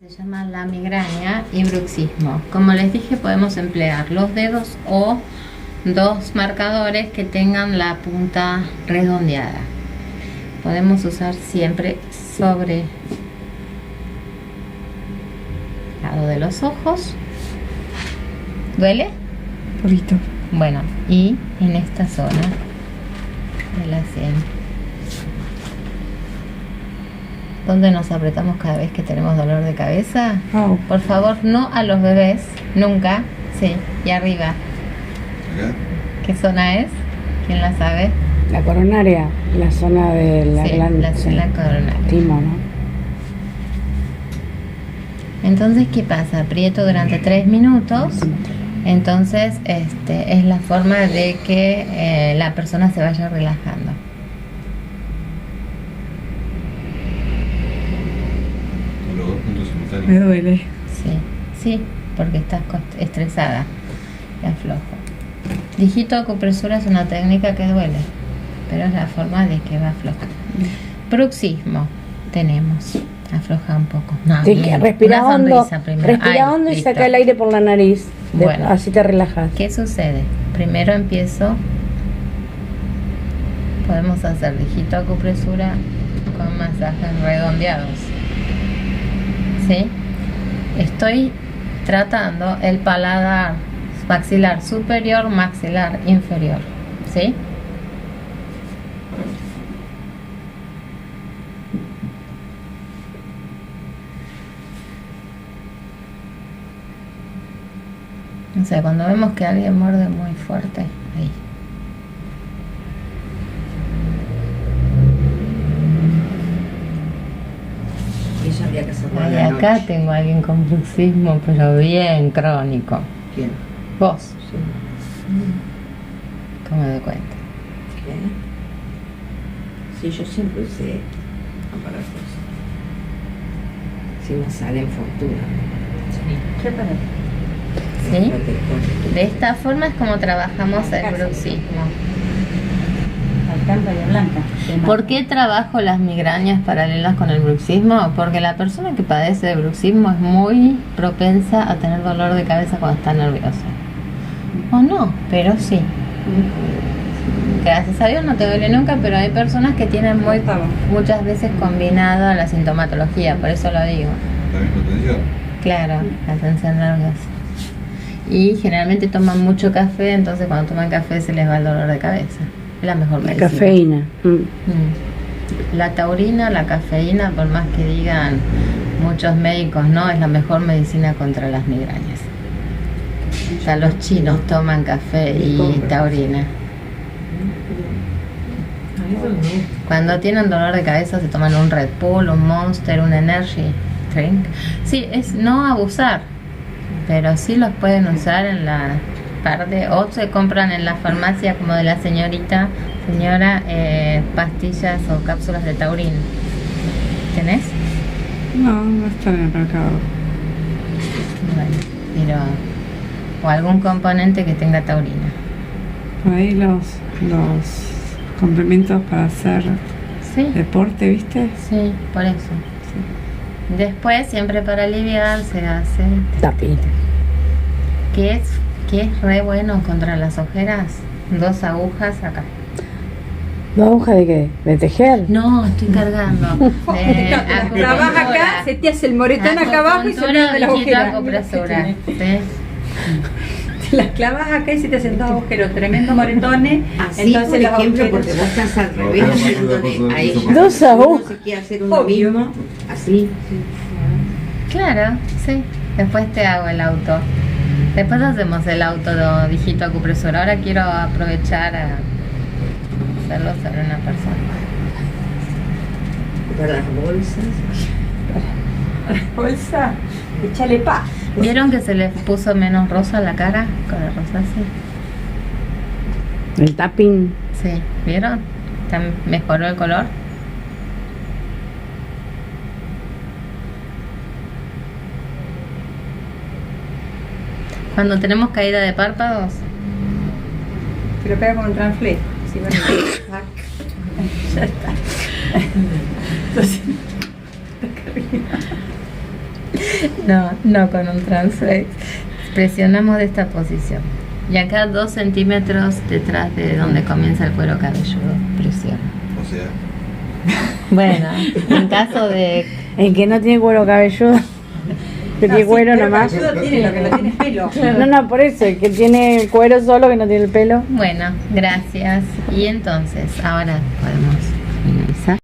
Se llama la migraña y bruxismo. Como les dije, podemos emplear los dedos o dos marcadores que tengan la punta redondeada. Podemos usar siempre sobre el lado de los ojos. ¿Duele? Poquito. Bueno, y en esta zona de la sien, donde nos apretamos cada vez que tenemos dolor de cabeza. Oh. Por favor, no a los bebés, nunca. Sí, y arriba. ¿Acá? ¿Qué zona es? ¿Quién la sabe? La coronaria, la zona de la Sí, glándula. la zona coronaria. Timo, ¿no? Entonces, ¿qué pasa? Aprieto durante 3 minutos. Entonces, es la forma de que la persona se vaya relajando. Los dos puntos simultáneos. Me duele. Sí, sí, porque estás estresada y aflojo. Dígito acupresura es una técnica que duele, pero es la forma de que va aflojando. Bruxismo tenemos. Afloja un poco. No, Sí, bien. respira Una hondo. sonrisa primero. Respira Ahí, hondo y listo. saca el aire por la nariz. Bueno. Así te relajas. ¿Qué sucede? Primero empiezo. Podemos hacer dígito acupresura con masajes redondeados. ¿Sí? Estoy tratando el paladar maxilar superior, maxilar inferior. ¿Sí? O sea, cuando vemos que alguien muerde muy fuerte, ahí. Y eso habría que hacerlo a Ahí la acá noche. tengo a alguien con bruxismo, pero bien crónico. ¿Quién? Vos, Sí. ¿cómo me doy cuenta? ¿Qué? Sí, yo siempre usé aparatos. Si me salen fortuna. ¿Qué aparato? ¿Sí? Protector. De esta forma es como trabajamos el bruxismo. Alcántara blanca. ¿Por qué trabajo las migrañas paralelas con el bruxismo? Porque la persona que padece de bruxismo es muy propensa a tener dolor de cabeza cuando está nerviosa. O no, pero sí. Gracias a Dios no te duele nunca, pero hay personas que tienen muchas veces combinado la sintomatología, por eso lo digo. ¿La misma tensión? Claro, la tensión nerviosa. Y generalmente toman mucho café, entonces cuando toman café se les va el dolor de cabeza. Es la mejor La medicina. cafeína. La taurina, la cafeína, por más que digan muchos médicos, no, es la mejor medicina contra las migrañas. O sea, los chinos toman café y taurina. Cuando tienen dolor de cabeza se toman un Red Bull, un Monster, un Energy Drink. Sí, es no abusar, pero sí los pueden usar en la parte, o se compran en la farmacia como de la señora, pastillas o cápsulas de taurina. ¿Tenés? No, no está en el mercado. Bueno, pero o algún componente que tenga taurina. Ahí los complementos para hacer Sí, deporte, ¿viste? sí, por eso. Sí. Después, siempre para aliviar, se hace Tapping. que es re bueno contra las ojeras. 2 agujas acá. ¿No aguja de qué? ¿De tejer? No, estoy cargando. Trabaja acá, se te hace el moretón acá abajo y se olvida de la agujera. Acupresura. Sí. Te las clavas acá y se te hacen 2 agujeros, tremendos moretones. Así, por los ejemplo, agujeros- porque vos estás al revés, No, haciéndole a ella. Dos agujas. Uno se quiere hacer uno Obvio. mismo, así. Claro, sí. Después te hago el auto. Después hacemos el auto de dígito acupresura. Ahora quiero aprovechar a hacerlo sobre una persona. Por las bolsas. Bolsa, échale paz. ¿Vieron que se les puso menos rosa la cara? Con el rosa así. El tapping. Sí, ¿vieron? Mejoró el color. Cuando tenemos caída de párpados, Te lo pega con un transfle. Sí, bueno, ya está. Entonces, acá arriba. No con un transflex. Presionamos de esta posición. Y acá 2 centímetros detrás de donde comienza el cuero cabelludo. Presiona. O sea, Bueno, en caso de... El que no tiene cuero cabelludo. Que tiene cuero nomás. Cabelludo tiene, lo que no tiene es pelo. No, por eso, el que tiene cuero solo, que no tiene el pelo. Bueno, gracias. Y entonces, ahora podemos